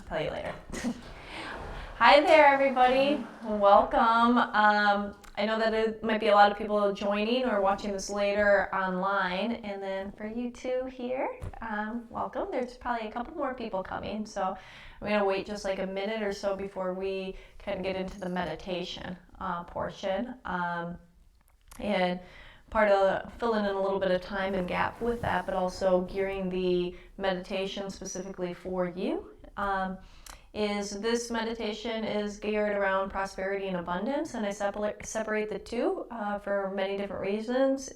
tell you later. Hi there, everybody. Welcome. I know that it might be a lot of people joining or watching this later online, and then for you two here, welcome. There's probably a couple more people coming, so I'm going to wait just like a minute or so before we kind of get into the meditation portion. And part of filling in a little bit of time and gap with that, but also gearing the meditation specifically for you. Is this meditation is geared around prosperity and abundance, and I separate the two for many different reasons.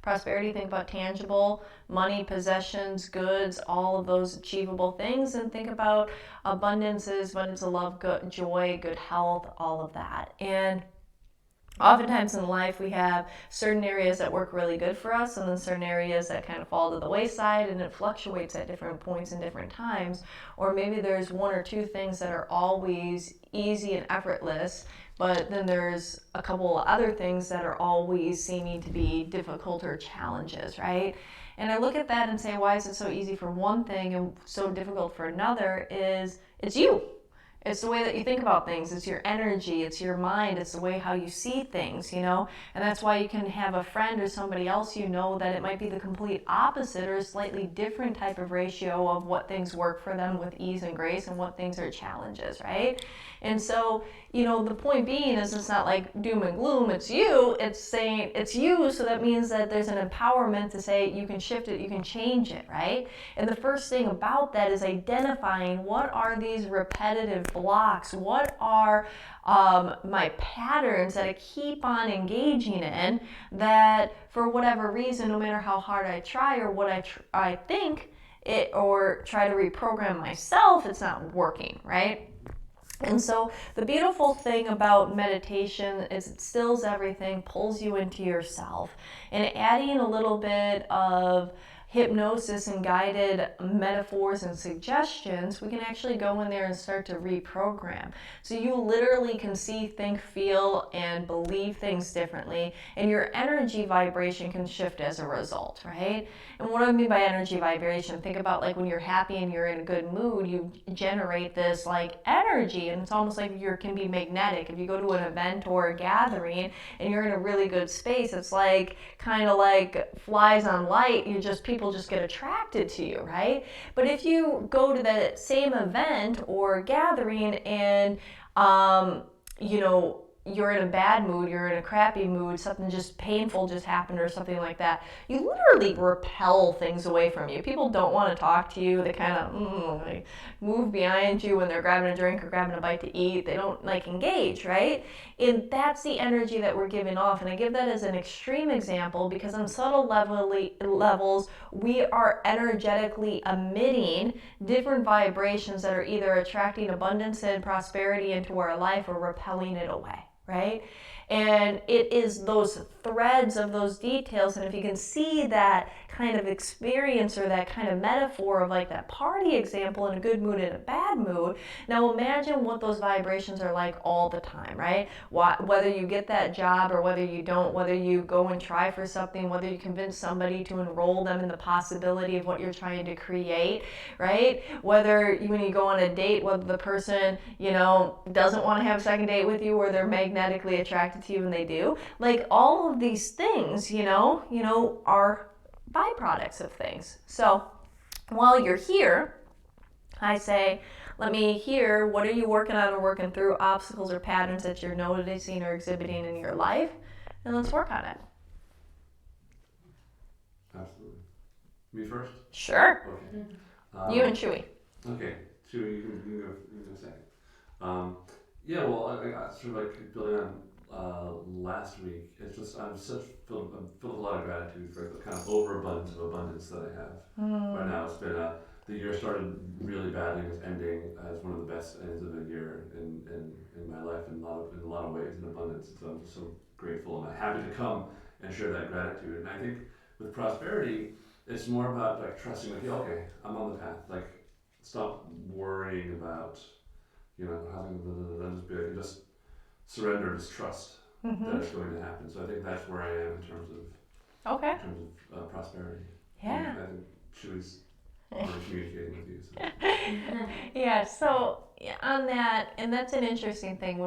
Prosperity, think about tangible, money, possessions, goods, all of those achievable things, and think about abundance is when it's a love, good, joy, good health, all of that. And oftentimes in life we have certain areas that work really good for us and then certain areas that kind of fall to the wayside, and it fluctuates at different points and different times. Or maybe there's one or two things that are always easy and effortless, but then there's a couple of other things that are always seeming to be difficult or challenges, right? And I look at that and say, why is it so easy for one thing and so difficult for another? Is it's you. It's the way that you think about things. It's your energy. It's your mind. It's the way how you see things, you know? And that's why you can have a friend or somebody else you know that it might be the complete opposite or a slightly different type of ratio of what things work for them with ease and grace and what things are challenges, right? And so, you know, the point being is it's not like doom and gloom. It's you. It's saying it's you. So that means that there's an empowerment to say you can shift it, you can change it, right? And the first thing about that is identifying what are these repetitive blocks, what are my patterns that I keep on engaging in that for whatever reason, no matter how hard I try or what I think it or try to reprogram myself, it's not working, right? And so the beautiful thing about meditation is it stills everything, pulls you into yourself, and adding a little bit of hypnosis and guided metaphors and suggestions, we can actually go in there and start to reprogram. So you literally can see, think, feel, and believe things differently, and your energy vibration can shift as a result, right? And what do I mean by energy vibration? Think about like when you're happy and you're in a good mood, you generate this like energy, and it's almost like you can be magnetic. If you go to an event or a gathering and you're in a really good space, it's like kind of like flies on light. People just get attracted to you, right? But if you go to that same event or gathering and you know, you're in a bad mood, you're in a crappy mood, something just painful just happened or something like that, you literally repel things away from you. People don't want to talk to you. They kind of like move behind you when they're grabbing a drink or grabbing a bite to eat. They don't like engage, right? And that's the energy that we're giving off. And I give that as an extreme example because on subtle levels, we are energetically emitting different vibrations that are either attracting abundance and prosperity into our life or repelling it away, right? And it is those threads of those details, and if you can see that kind of experience or that kind of metaphor of like that party example in a good mood and a bad mood, now imagine what those vibrations are like all the time, right? Whether you get that job or whether you don't, whether you go and try for something, whether you convince somebody to enroll them in the possibility of what you're trying to create, right? Whether when you go on a date, whether the person, you know, doesn't want to have a second date with you or they're magnetically attracted to you and they do, like all of these things, you know, are byproducts of things. So while you're here, I say, let me hear, what are you working on or working through, obstacles or patterns that you're noticing or exhibiting in your life, and let's work on it. Absolutely. Me first? Sure. Okay. You and Chewy. Okay, Chewy, you can go second. Yeah, well, I sort of like building on last week. It's just I'm filled with a lot of gratitude for the kind of overabundance of abundance that I have right now. It's been the year started really badly and is ending as one of the best ends of a year in my life in a lot of ways in abundance. And so I'm just so grateful and happy to come and share that gratitude. And I think with prosperity, it's more about like trusting, like, okay, I'm on the path. Like, stop worrying about, you know, just surrender, just trust that it's going to happen. So I think that's where I am in terms of prosperity. Yeah. And I think Chewy's or communicating with you. So. Yeah, so on that, and that's an interesting thing.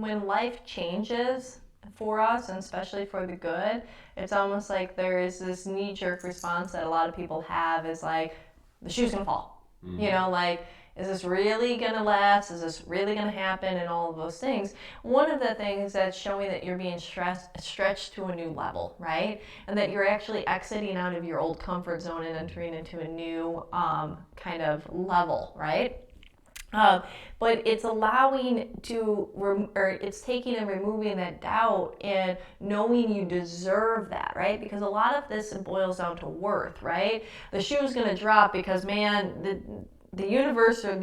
When life changes for us, and especially for the good, it's almost like there is this knee-jerk response that a lot of people have is like, the shoe's gonna fall. Mm-hmm. You know, like, is this really gonna last? Is this really gonna happen? And all of those things. One of the things that's showing that you're being stretched to a new level, right? And that you're actually exiting out of your old comfort zone and entering into a new kind of level, right? But it's allowing to, or it's taking and removing that doubt and knowing you deserve that, right? Because a lot of this boils down to worth, right? The shoe's gonna drop because, man, the universe or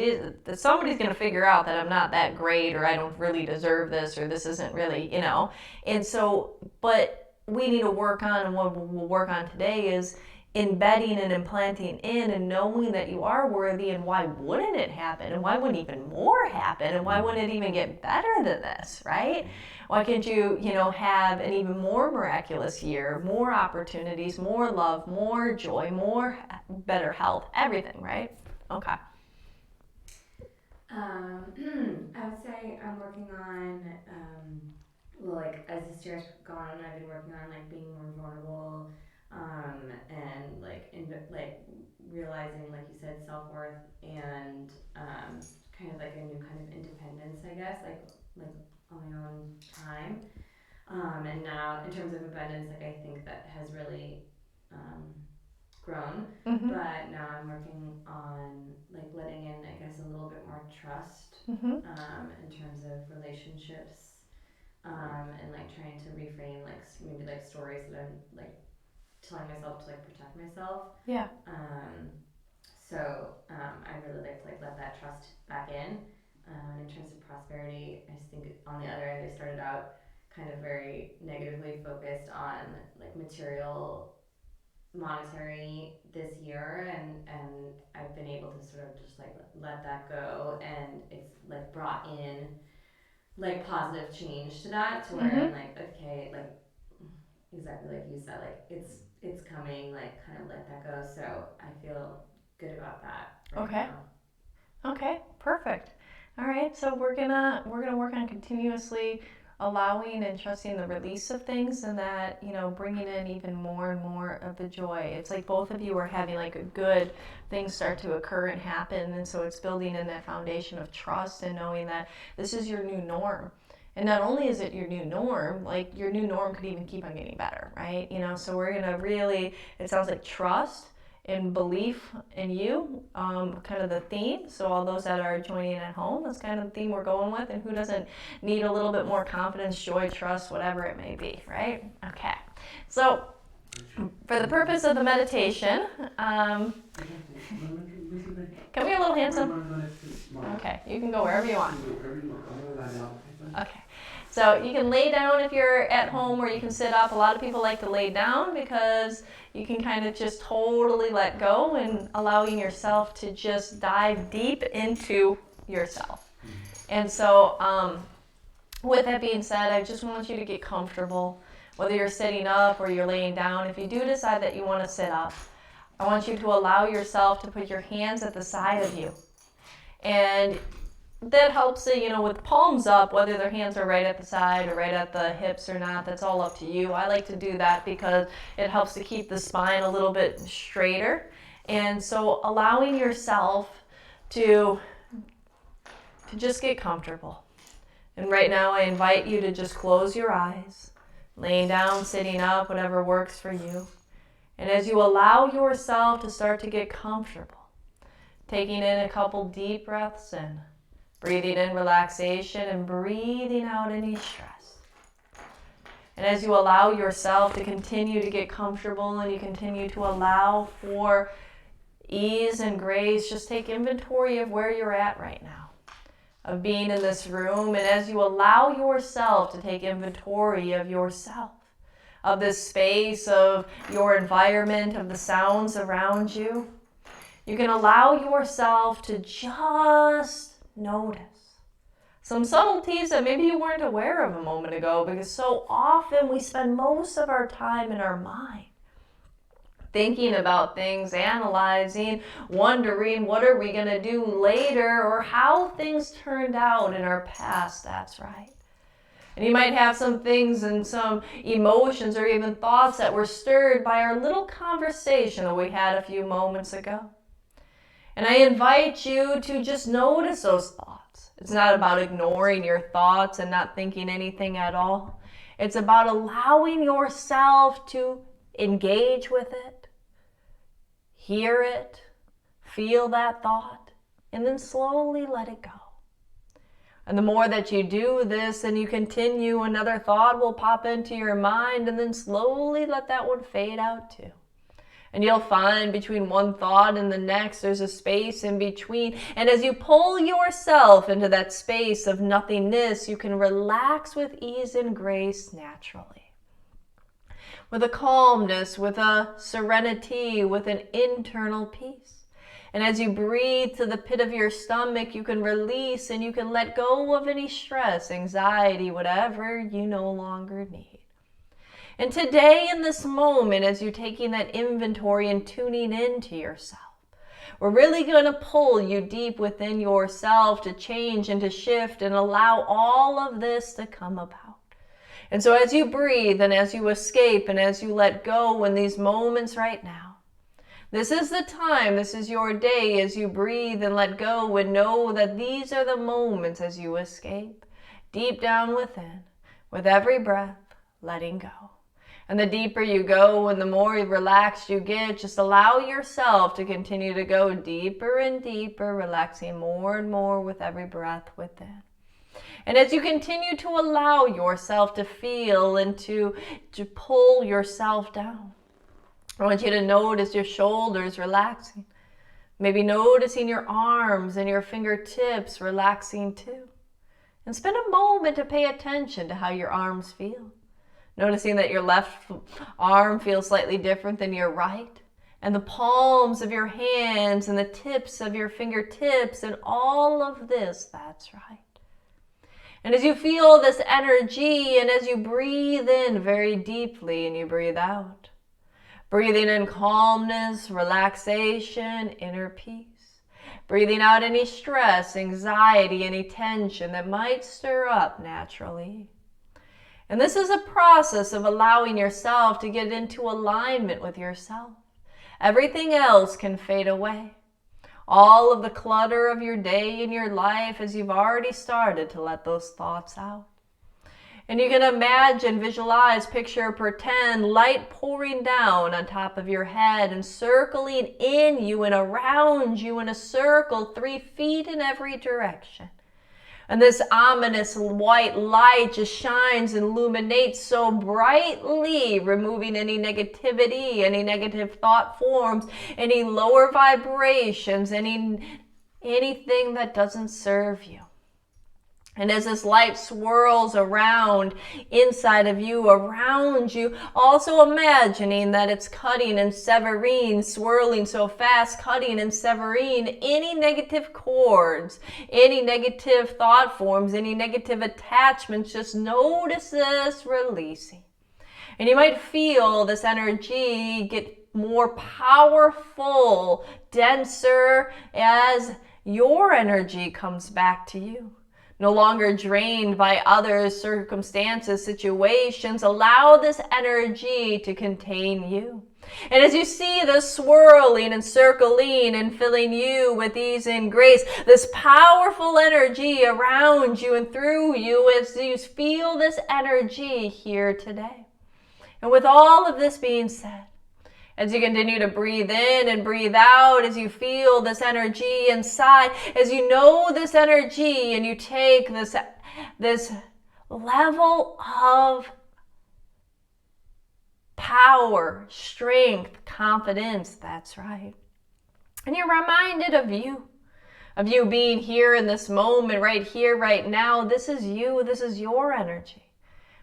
somebody's going to figure out that I'm not that great, or I don't really deserve this, or this isn't really, you know. And so, but we need to work on, and what we'll work on today is embedding and implanting in and knowing that you are worthy, and why wouldn't it happen, and why wouldn't even more happen, and why wouldn't it even get better than this, right? Why can't you, have an even more miraculous year, more opportunities, more love, more joy, more better health, everything, right? Okay. I would say I'm working on, as this year's gone on, I've been working on being more vulnerable, and realizing, like you said, self-worth, and kind of a new kind of independence, I guess, like on my own time. And now in terms of abundance, I think that has really grown, Mm-hmm. but now I'm working on letting in, I guess, a little bit more trust, Mm-hmm. in terms of relationships, and trying to reframe maybe stories that I'm telling myself to protect myself. Yeah. So I'd really like to let that trust back in. And in terms of prosperity, I just think on the other end, I started out kind of very negatively focused on material, monetary this year, and I've been able to sort of just let that go, and it's brought in positive change to that, to where Mm-hmm. I'm okay, exactly like you said, it's coming, kind of let that go. So I feel good about that right Okay. now. Okay, perfect. All right, so we're gonna work on continuously allowing and trusting the release of things, and that, bringing in even more and more of the joy. It's like both of you are having a good things start to occur and happen, and so it's building in that foundation of trust and knowing that this is your new norm. And not only is it your new norm, your new norm could even keep on getting better, right? So we're gonna really, it sounds like trust and belief in you, kind of the theme. So all those that are joining at home, that's kind of the theme we're going with. And who doesn't need a little bit more confidence, joy, trust, whatever it may be, right? Okay. So for the purpose of the meditation, come here, little handsome. Okay, you can go wherever you want. Okay. So you can lay down if you're at home, or you can sit up. A lot of people like to lay down because you can kind of just totally let go and allowing yourself to just dive deep into yourself. And so with that being said, I just want you to get comfortable, whether you're sitting up or you're laying down. If you do decide that you want to sit up, I want you to allow yourself to put your hands at the side of you. And that helps it, with palms up, whether their hands are right at the side or right at the hips or not, that's all up to you. I like to do that because it helps to keep the spine a little bit straighter. And so allowing yourself to just get comfortable. And right now I invite you to just close your eyes, laying down, sitting up, whatever works for you. And as you allow yourself to start to get comfortable, taking in a couple deep breaths in, breathing in relaxation and breathing out any stress. And as you allow yourself to continue to get comfortable and you continue to allow for ease and grace, just take inventory of where you're at right now, of being in this room. And as you allow yourself to take inventory of yourself, of this space, of your environment, of the sounds around you, you can allow yourself to just notice some subtleties that maybe you weren't aware of a moment ago, because so often we spend most of our time in our mind, thinking about things, analyzing, wondering what are we going to do later or how things turned out in our past. That's right. And you might have some things and some emotions or even thoughts that were stirred by our little conversation that we had a few moments ago. And I invite you to just notice those thoughts. It's not about ignoring your thoughts and not thinking anything at all. It's about allowing yourself to engage with it, hear it, feel that thought, and then slowly let it go. And the more that you do this and you continue, another thought will pop into your mind, and then slowly let that one fade out too. And you'll find between one thought and the next, there's a space in between. And as you pull yourself into that space of nothingness, you can relax with ease and grace naturally. With a calmness, with a serenity, with an internal peace. And as you breathe to the pit of your stomach, you can release and you can let go of any stress, anxiety, whatever you no longer need. And today in this moment, as you're taking that inventory and tuning into yourself, we're really going to pull you deep within yourself to change and to shift and allow all of this to come about. And so as you breathe and as you escape and as you let go in these moments right now, this is the time, this is your day as you breathe and let go and know that these are the moments as you escape deep down within, with every breath, letting go. And the deeper you go and the more relaxed you get, just allow yourself to continue to go deeper and deeper, relaxing more and more with every breath within. And as you continue to allow yourself to feel and to pull yourself down, I want you to notice your shoulders relaxing. Maybe noticing your arms and your fingertips relaxing too. And spend a moment to pay attention to how your arms feel. Noticing that your left arm feels slightly different than your right. And the palms of your hands and the tips of your fingertips and all of this, that's right. And as you feel this energy and as you breathe in very deeply and you breathe out, breathing in calmness, relaxation, inner peace. Breathing out any stress, anxiety, any tension that might stir up naturally. And this is a process of allowing yourself to get into alignment with yourself. Everything else can fade away. All of the clutter of your day and your life as you've already started to let those thoughts out. And you can imagine, visualize, picture, pretend light pouring down on top of your head and circling in you and around you in a circle 3 feet in every direction. And this ominous white light just shines and illuminates so brightly, removing any negativity, any negative thought forms, any lower vibrations, anything that doesn't serve you. And as this light swirls around, inside of you, around you, also imagining that it's cutting and severing, swirling so fast, cutting and severing any negative cords, any negative thought forms, any negative attachments. Just notice this releasing. And you might feel this energy get more powerful, denser as your energy comes back to you. No longer drained by other circumstances, situations. Allow this energy to contain you. And as you see this swirling and circling and filling you with ease and grace, this powerful energy around you and through you as you feel this energy here today. And with all of this being said, as you continue to breathe in and breathe out, as you feel this energy inside, as you know this energy and you take this level of power, strength, confidence, that's right. And you're reminded of you being here in this moment, right here, right now. This is you, this is your energy.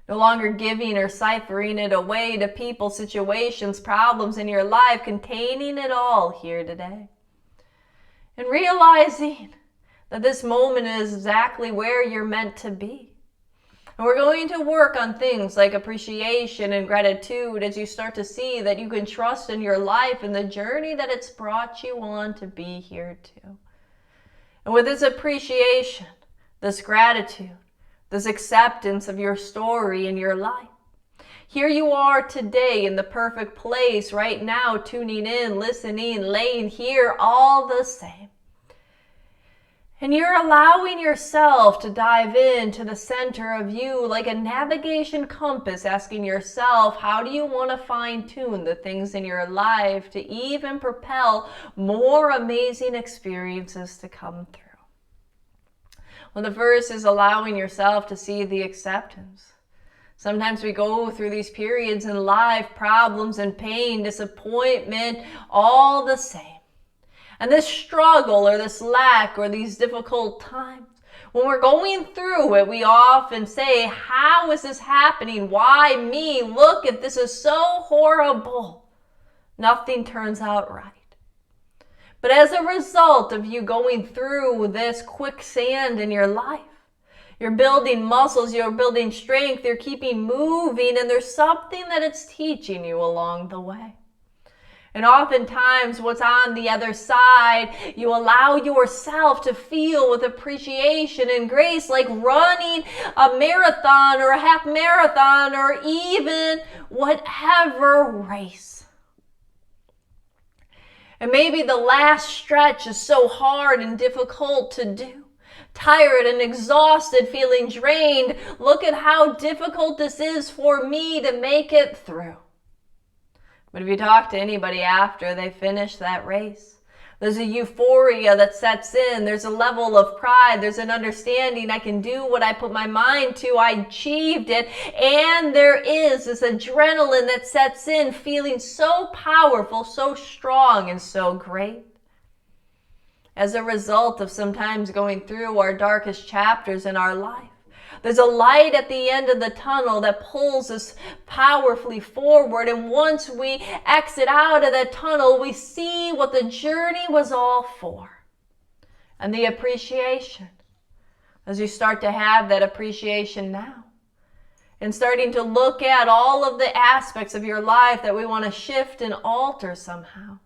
No longer giving or ciphering it away to people, situations, problems in your life, containing it all here today. And realizing that this moment is exactly where you're meant to be. And we're going to work on things like appreciation and gratitude as you start to see that you can trust in your life and the journey that it's brought you on to be here too. And with this appreciation, this gratitude, this acceptance of your story and your life, here you are today in the perfect place right now, tuning in, listening, laying here, all the same. And you're allowing yourself to dive into the center of you like a navigation compass, asking yourself, how do you want to fine-tune the things in your life to even propel more amazing experiences to come through? Well, the first is allowing yourself to see the acceptance. Sometimes we go through these periods in life, problems and pain, disappointment, all the same. And this struggle or this lack or these difficult times, when we're going through it, we often say, how is this happening? Why me? Look, if this is so horrible, nothing turns out right. But as a result of you going through this quicksand in your life, you're building muscles, you're building strength, you're keeping moving, and there's something that it's teaching you along the way. And oftentimes what's on the other side, you allow yourself to feel with appreciation and grace, like running a marathon or a half marathon or even whatever race. And maybe the last stretch is so hard and difficult to do. Tired and exhausted, feeling drained. Look at how difficult this is for me to make it through. But if you talk to anybody after they finish that race, there's a euphoria that sets in. There's a level of pride. There's an understanding. I can do what I put my mind to. I achieved it. And there is this adrenaline that sets in, feeling so powerful, so strong, and so great. As a result of sometimes going through our darkest chapters in our life, there's a light at the end of the tunnel that pulls us powerfully forward. And once we exit out of that tunnel, we see what the journey was all for. And the appreciation. As you start to have that appreciation now. And starting to look at all of the aspects of your life that we want to shift and alter somehow.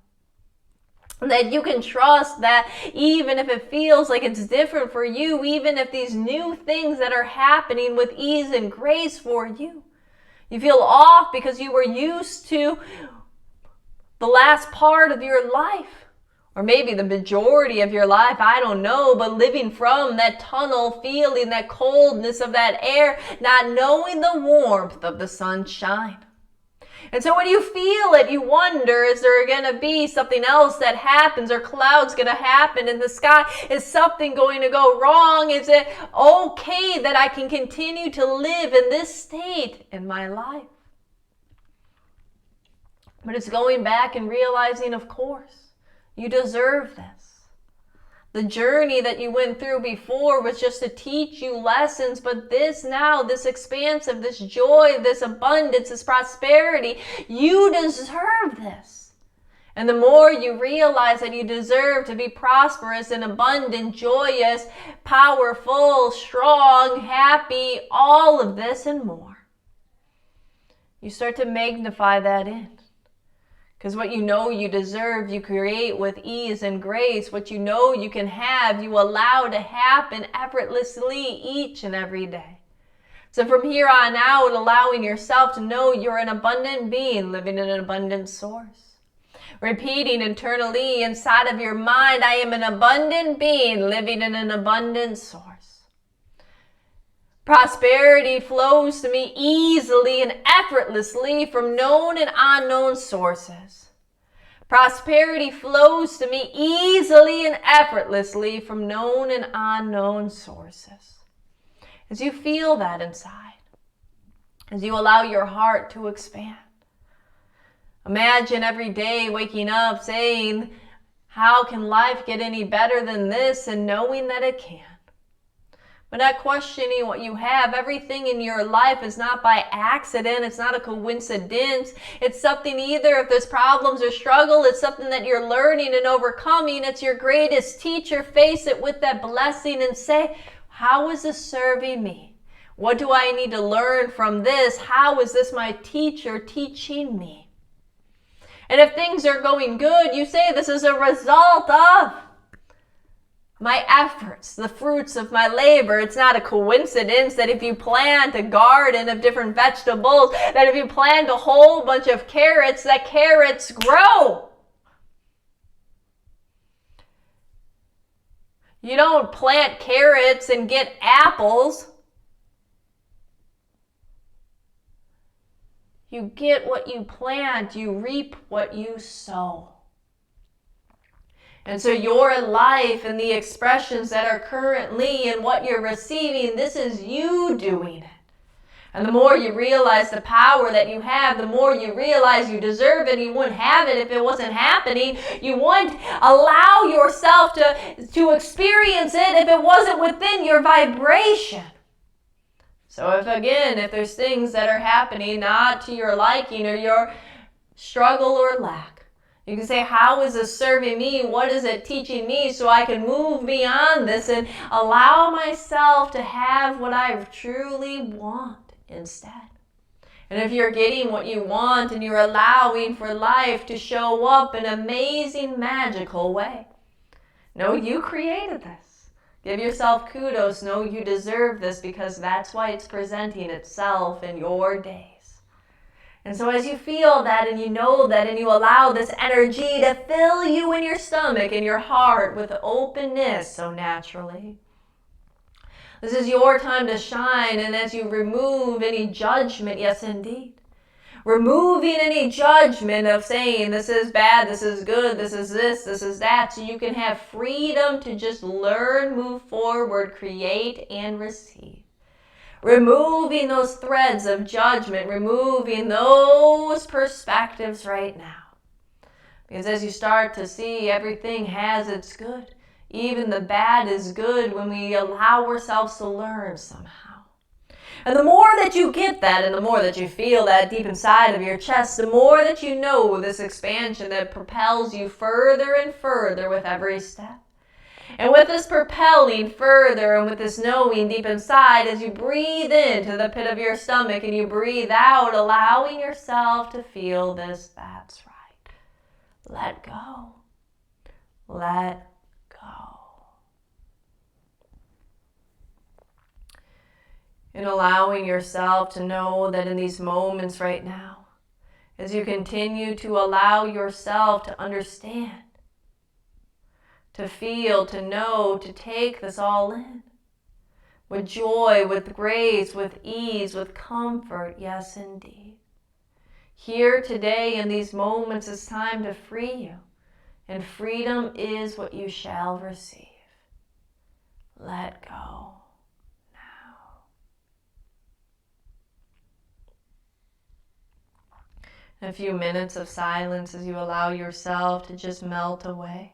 That you can trust that even if it feels like it's different for you, even if these new things that are happening with ease and grace for you, you feel off because you were used to the last part of your life, or maybe the majority of your life, I don't know, but living from that tunnel, feeling that coldness of that air, not knowing the warmth of the sunshine. And so when you feel it, you wonder, is there going to be something else that happens, or clouds going to happen in the sky? Is something going to go wrong? Is it okay that I can continue to live in this state in my life? But it's going back and realizing, of course, you deserve this. The journey that you went through before was just to teach you lessons, but this now, this expansive, this joy, this abundance, this prosperity, you deserve this. And the more you realize that you deserve to be prosperous and abundant, joyous, powerful, strong, happy, all of this and more, you start to magnify that in. Because what you know you deserve, you create with ease and grace. What you know you can have, you allow to happen effortlessly each and every day. So from here on out, allowing yourself to know you're an abundant being living in an abundant source. Repeating internally inside of your mind, I am an abundant being living in an abundant source. Prosperity flows to me easily and effortlessly from known and unknown sources. Prosperity flows to me easily and effortlessly from known and unknown sources. As you feel that inside, as you allow your heart to expand, imagine every day waking up saying, how can life get any better than this, and knowing that it can. But not questioning what you have. Everything in your life is not by accident. It's not a coincidence. It's something, either if there's problems or struggle, it's something that you're learning and overcoming. It's your greatest teacher. Face it with that blessing and say, how is this serving me? What do I need to learn from this? How is this my teacher teaching me? And if things are going good, you say this is a result of my efforts, the fruits of my labor. It's not a coincidence that if you plant a garden of different vegetables, that if you plant a whole bunch of carrots, that carrots grow. You don't plant carrots and get apples. You get what you plant, you reap what you sow. And so your life and the expressions that are currently and what you're receiving, this is you doing it. And the more you realize the power that you have, the more you realize you deserve it. You wouldn't have it if it wasn't happening. You wouldn't allow yourself to experience it if it wasn't within your vibration. So if there's things that are happening not to your liking or your struggle or lack, you can say, how is this serving me? What is it teaching me so I can move beyond this and allow myself to have what I truly want instead? And if you're getting what you want and you're allowing for life to show up in an amazing, magical way, know you created this. Give yourself kudos. Know you deserve this because that's why it's presenting itself in your days. And so as you feel that and you know that and you allow this energy to fill you in your stomach and your heart with openness so naturally, this is your time to shine. And as you remove any judgment, yes indeed, removing any judgment of saying this is bad, this is good, this is this, this is that, so you can have freedom to just learn, move forward, create, and receive. Removing those threads of judgment, removing those perspectives right now. Because as you start to see everything has its good, even the bad is good when we allow ourselves to learn somehow. And the more that you get that and the more that you feel that deep inside of your chest, the more that you know this expansion that propels you further and further with every step. And with this propelling further and with this knowing deep inside, as you breathe into the pit of your stomach and you breathe out, allowing yourself to feel this, that's right. Let go. Let go. And allowing yourself to know that in these moments right now, as you continue to allow yourself to understand, to feel, to know, to take this all in. With joy, with grace, with ease, with comfort, yes indeed. Here today in these moments it's time to free you. And freedom is what you shall receive. Let go now. A few minutes of silence as you allow yourself to just melt away.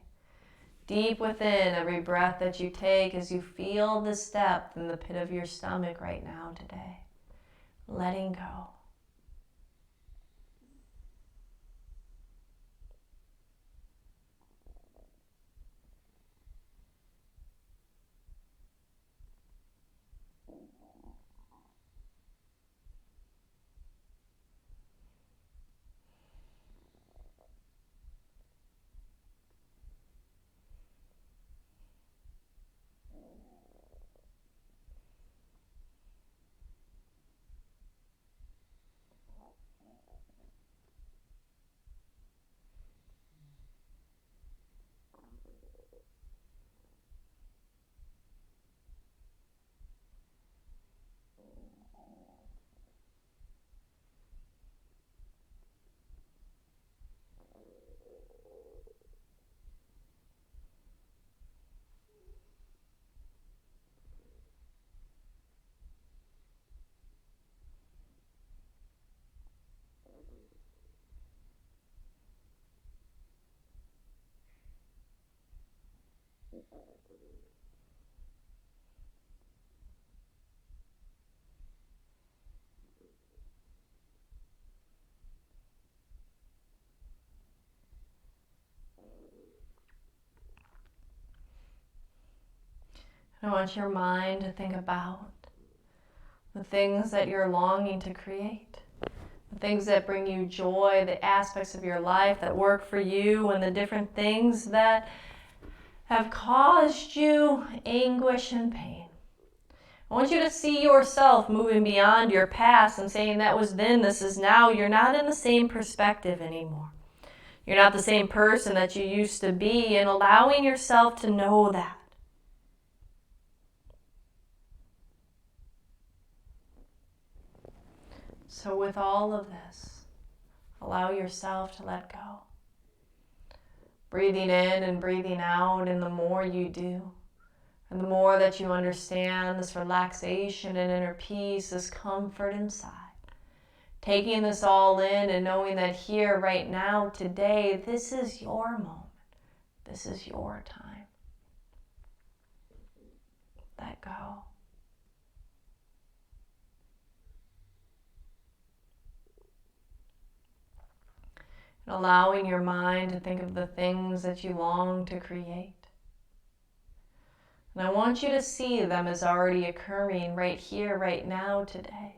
Deep within every breath that you take as you feel this depth in the pit of your stomach right now today. Letting go. I want your mind to think about the things that you're longing to create, the things that bring you joy, the aspects of your life that work for you, and the different things that have caused you anguish and pain. I want you to see yourself moving beyond your past and saying that was then, this is now. You're not in the same perspective anymore. You're not the same person that you used to be, and allowing yourself to know that. So with all of this, allow yourself to let go. Breathing in and breathing out, and the more you do, and the more that you understand this relaxation and inner peace, this comfort inside, taking this all in and knowing that here, right now, today, this is your moment. This is your time. Let go. And allowing your mind to think of the things that you long to create. And I want you to see them as already occurring right here, right now, today.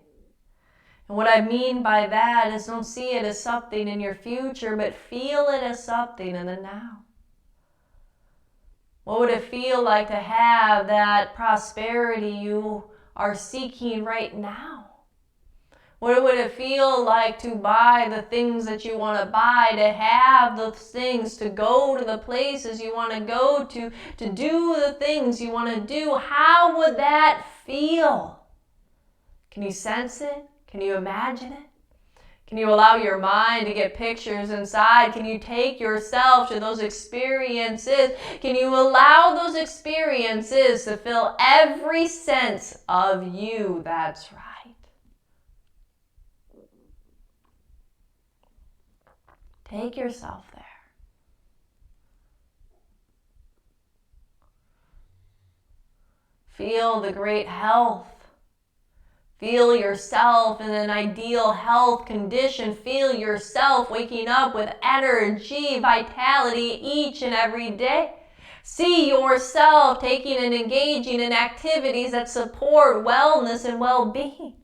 And what I mean by that is don't see it as something in your future, but feel it as something in the now. What would it feel like to have that prosperity you are seeking right now? What would it feel like to buy the things that you want to buy, to have those things, to go to the places you want to go to do the things you want to do? How would that feel? Can you sense it? Can you imagine it? Can you allow your mind to get pictures inside? Can you take yourself to those experiences? Can you allow those experiences to fill every sense of you? That's right. Take yourself there. Feel the great health. Feel yourself in an ideal health condition. Feel yourself waking up with energy, vitality each and every day. See yourself taking and engaging in activities that support wellness and well-being.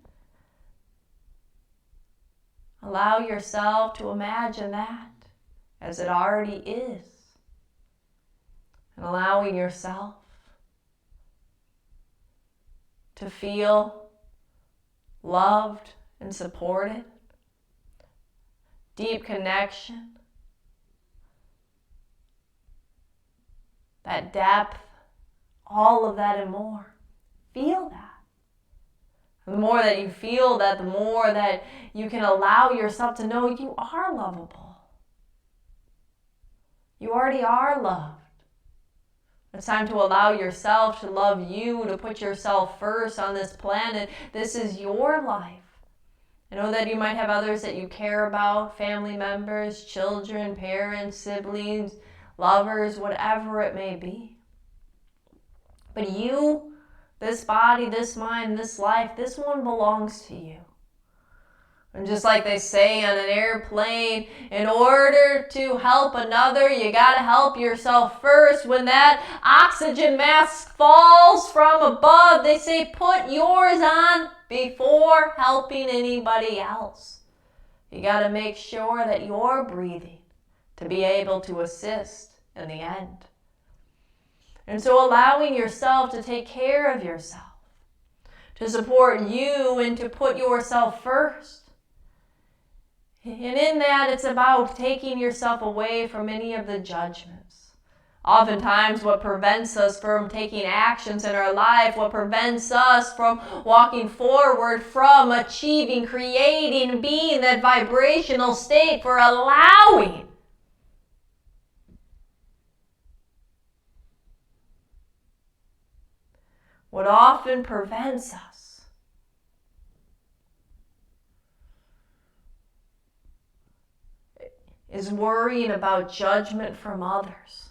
Allow yourself to imagine that as it already is. And allowing yourself to feel loved and supported. Deep connection. That depth. All of that and more. Feel that. The more that you feel that, the more that you can allow yourself to know you are lovable. You already are loved. It's time to allow yourself to love you, to put yourself first on this planet. This is your life. I know that you might have others that you care about, family members, children, parents, siblings, lovers, whatever it may be. But you, this body, this mind, this life, this one belongs to you. And just like they say on an airplane, in order to help another, you got to help yourself first. When that oxygen mask falls from above, they say put yours on before helping anybody else. You got to make sure that you're breathing to be able to assist in the end. And so allowing yourself to take care of yourself, to support you and to put yourself first. And in that, it's about taking yourself away from any of the judgments. Oftentimes, what prevents us from taking actions in our life, what prevents us from walking forward, from achieving, creating, being that vibrational state, for allowing what often prevents us is worrying about judgment from others.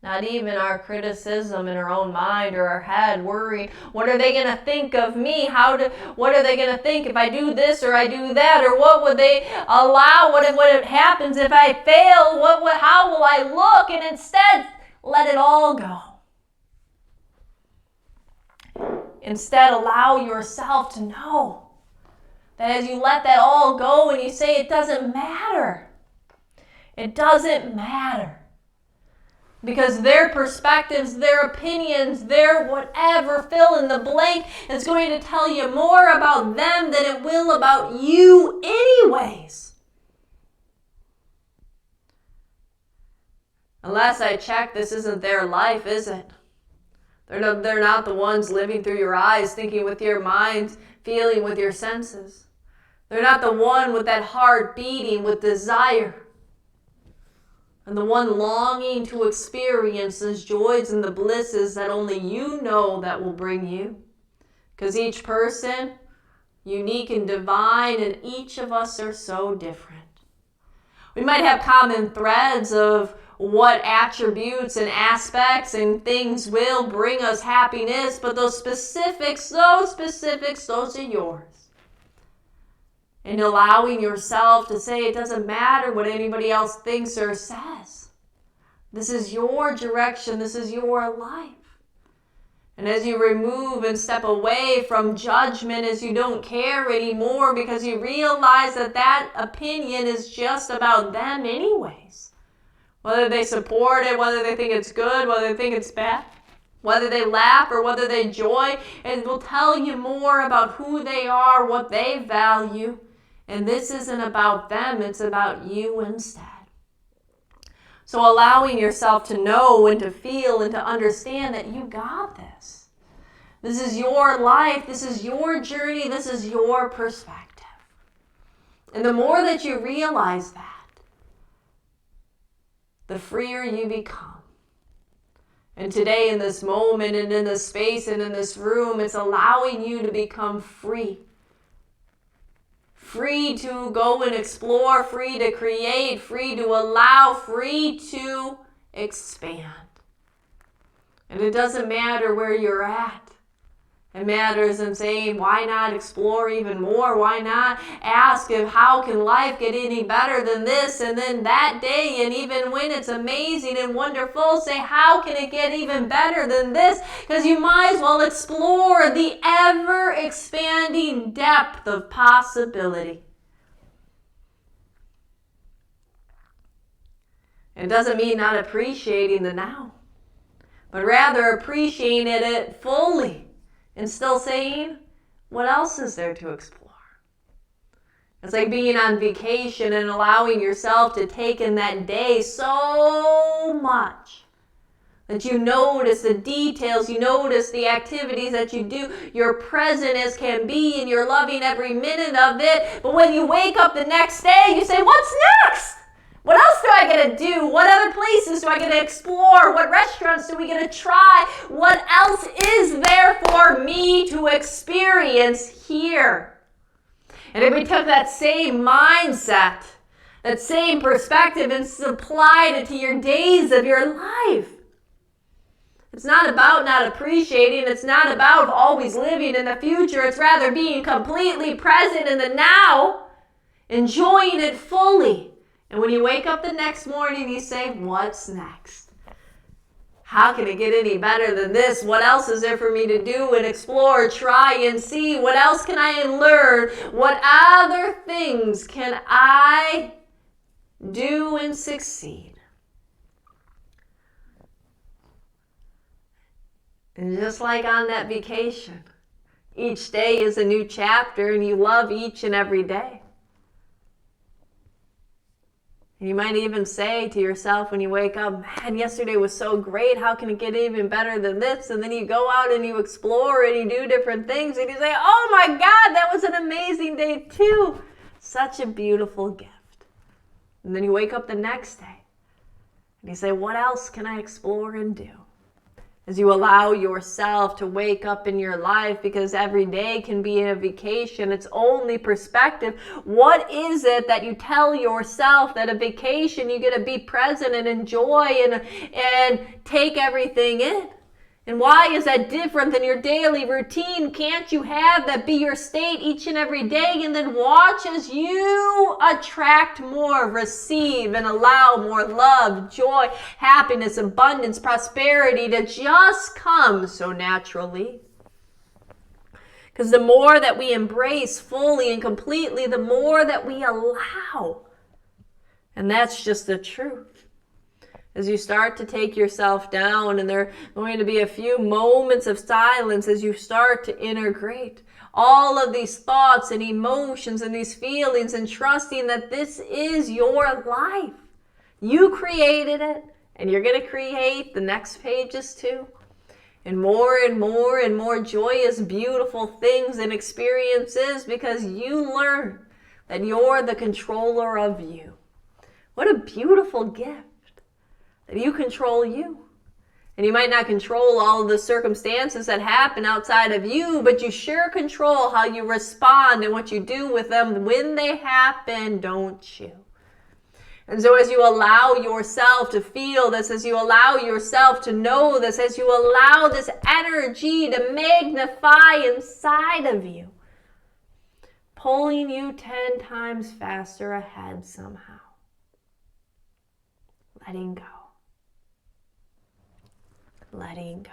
Not even our criticism in our own mind or our head, worrying, what are they going to think of me? What are they going to think if I do this or I do that? Or what would they allow? What happens if I fail? How will I look? And instead, let it all go. Instead, allow yourself to know that as you let that all go and you say it doesn't matter. It doesn't matter. Because their perspectives, their opinions, their whatever, fill in the blank, is going to tell you more about them than it will about you anyways. Unless I check, this isn't their life, is it? They're not the ones living through your eyes, thinking with your mind, feeling with your senses. They're not the one with that heart beating with desire. And the one longing to experience those joys and the blisses that only you know that will bring you. Because each person, unique and divine, and each of us are so different. We might have common threads of what attributes and aspects and things will bring us happiness, but those specifics, those are yours. And allowing yourself to say it doesn't matter what anybody else thinks or says. This is your direction. This is your life. And as you remove and step away from judgment, as you don't care anymore because you realize that that opinion is just about them anyways. Whether they support it, whether they think it's good, whether they think it's bad, whether they laugh or whether they joy, it will tell you more about who they are, what they value. And this isn't about them, it's about you instead. So allowing yourself to know and to feel and to understand that you got this. This is your life, this is your journey, this is your perspective. And the more that you realize that, the freer you become. And today in this moment and in this space and in this room, it's allowing you to become free. Free to go and explore, free to create, free to allow, free to expand. And it doesn't matter where you're at. It matters in saying, why not explore even more? Why not ask if how can life get any better than this? And then that day, and even when it's amazing and wonderful, say, how can it get even better than this? Because you might as well explore the ever-expanding depth of possibility. It doesn't mean not appreciating the now, but rather appreciating it fully. And still saying, what else is there to explore? It's like being on vacation and allowing yourself to take in that day so much that you notice the details, you notice the activities that you do. You're present as can be and you're loving every minute of it. But when you wake up the next day, you say, what's next? What else do I get to do? What other places do I get to explore? What restaurants do we get to try? What else is there for me to experience here? And if we took that same mindset, that same perspective, and applied it to your days of your life, it's not about not appreciating. It's not about always living in the future. It's rather being completely present in the now, enjoying it fully. And when you wake up the next morning, you say, what's next? How can it get any better than this? What else is there for me to do and explore, try and see? What else can I learn? What other things can I do and succeed? And just like on that vacation, each day is a new chapter and you love each and every day. You might even say to yourself when you wake up, man, yesterday was so great. How can it get even better than this? And then you go out and you explore and you do different things and you say, oh my God, that was an amazing day too. Such a beautiful gift. And then you wake up the next day and you say, what else can I explore and do? As you allow yourself to wake up in your life, because every day can be a vacation. It's only perspective. What is it that you tell yourself that a vacation you get to be present and enjoy and take everything in? And why is that different than your daily routine? Can't you have that be your state each and every day, and then watch as you attract more, receive and allow more love, joy, happiness, abundance, prosperity to just come so naturally? Because the more that we embrace fully and completely, the more that we allow. And that's just the truth. As you start to take yourself down, and there are going to be a few moments of silence as you start to integrate all of these thoughts and emotions and these feelings, and trusting that this is your life. You created it, and you're going to create the next pages too. And more and more and more joyous, beautiful things and experiences, because you learn that you're the controller of you. What a beautiful gift. That you control you. And you might not control all of the circumstances that happen outside of you, but you sure control how you respond and what you do with them when they happen, don't you? And so as you allow yourself to feel this, as you allow yourself to know this, as you allow this energy to magnify inside of you, pulling you 10 times faster ahead somehow. Letting go. Letting go.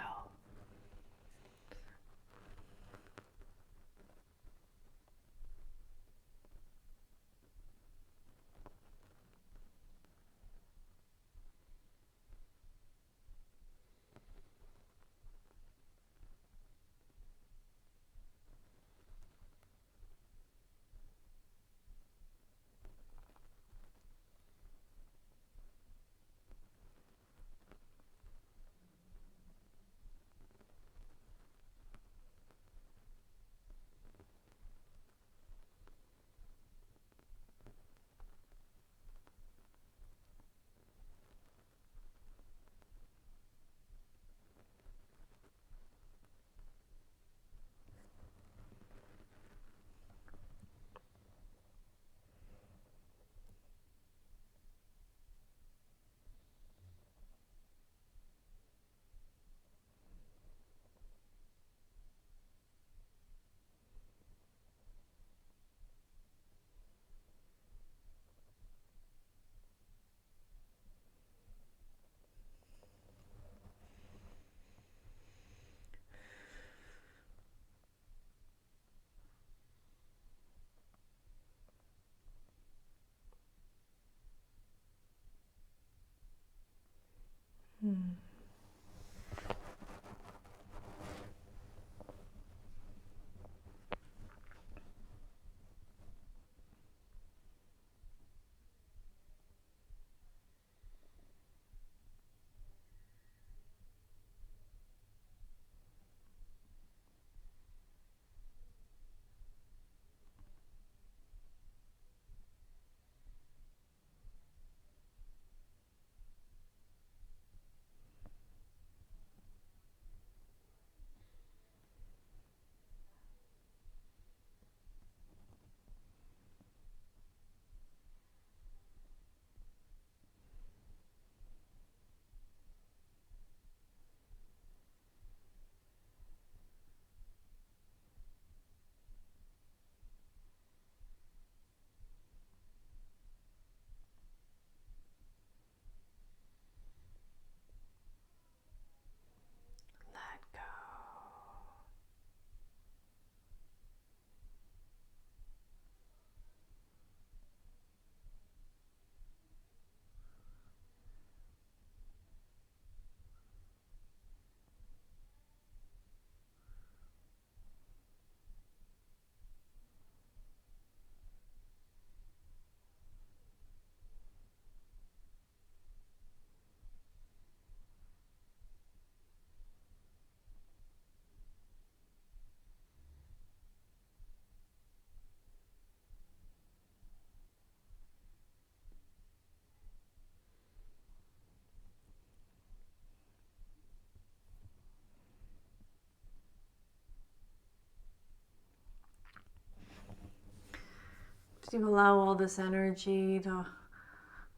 You allow all this energy to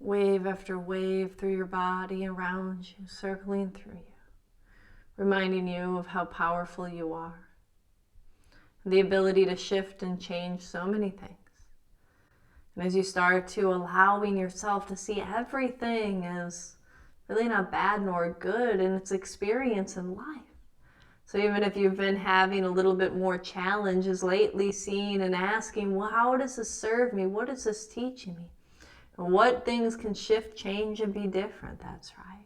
wave after wave through your body, around you, circling through you, reminding you of how powerful you are, the ability to shift and change so many things. And as you start to allowing yourself to see everything as really not bad nor good in its experience in life, So even if you've been having a little bit more challenges lately, seeing and asking, well, how does this serve me? What is this teaching me? And what things can shift, change, and be different? That's right.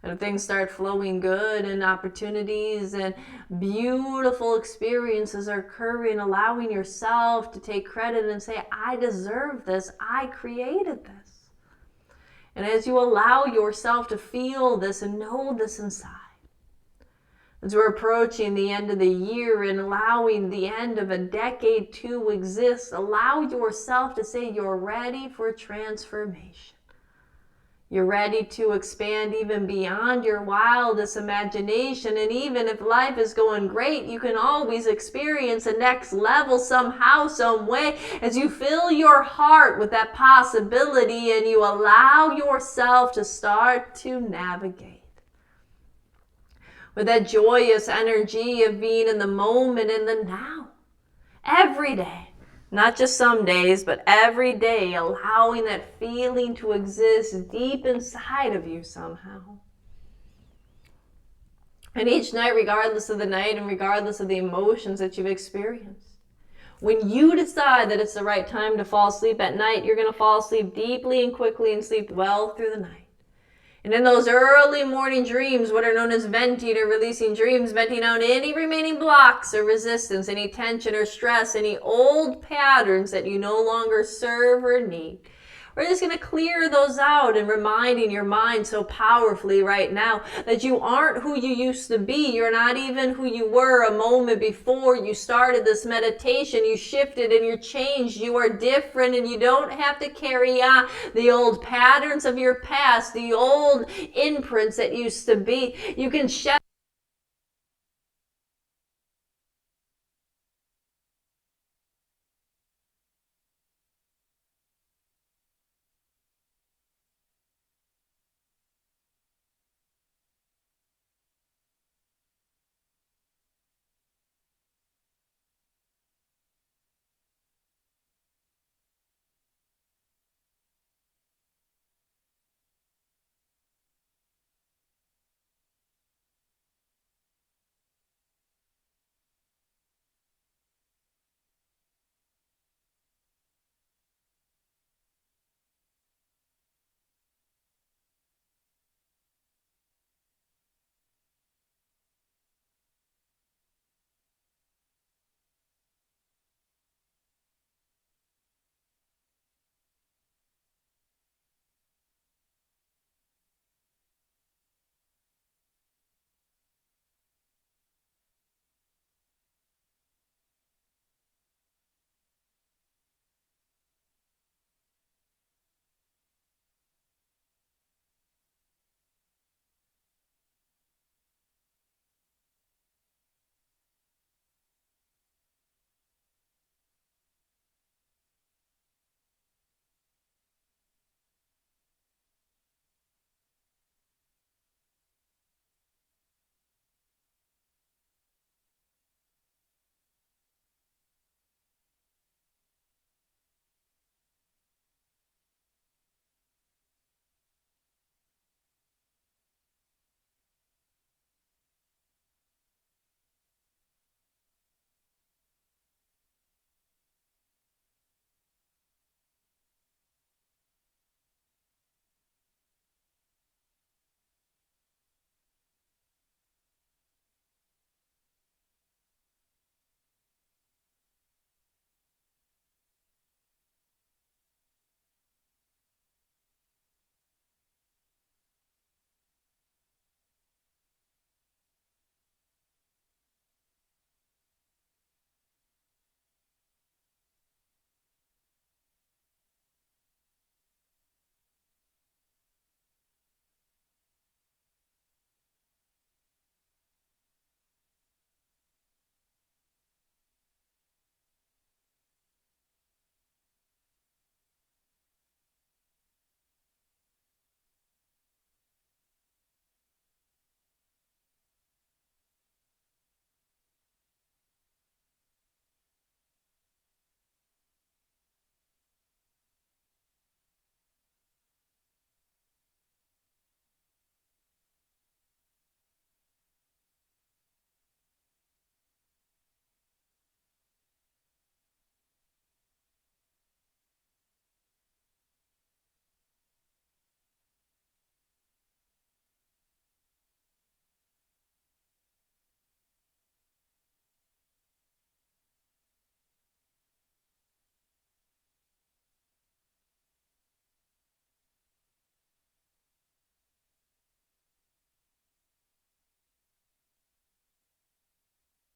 And if things start flowing good and opportunities and beautiful experiences are occurring, allowing yourself to take credit and say, I deserve this. I created this. And as you allow yourself to feel this and know this inside, as we're approaching the end of the year and allowing the end of a decade to exist, allow yourself to say you're ready for transformation. You're ready to expand even beyond your wildest imagination. And even if life is going great, you can always experience a next level somehow, some way, as you fill your heart with that possibility and you allow yourself to start to navigate with that joyous energy of being in the moment, in the now, every day. Not just some days, but every day, allowing that feeling to exist deep inside of you somehow. And each night, regardless of the night and regardless of the emotions that you've experienced, when you decide that it's the right time to fall asleep at night, you're going to fall asleep deeply and quickly and sleep well through the night. And in those early morning dreams, what are known as venting or releasing dreams, venting out any remaining blocks or resistance, any tension or stress, any old patterns that you no longer serve or need. We're just going to clear those out and reminding your mind so powerfully right now that you aren't who you used to be. You're not even who you were a moment before you started this meditation. You shifted and you're changed. You are different, and you don't have to carry on the old patterns of your past, the old imprints that used to be. You can shed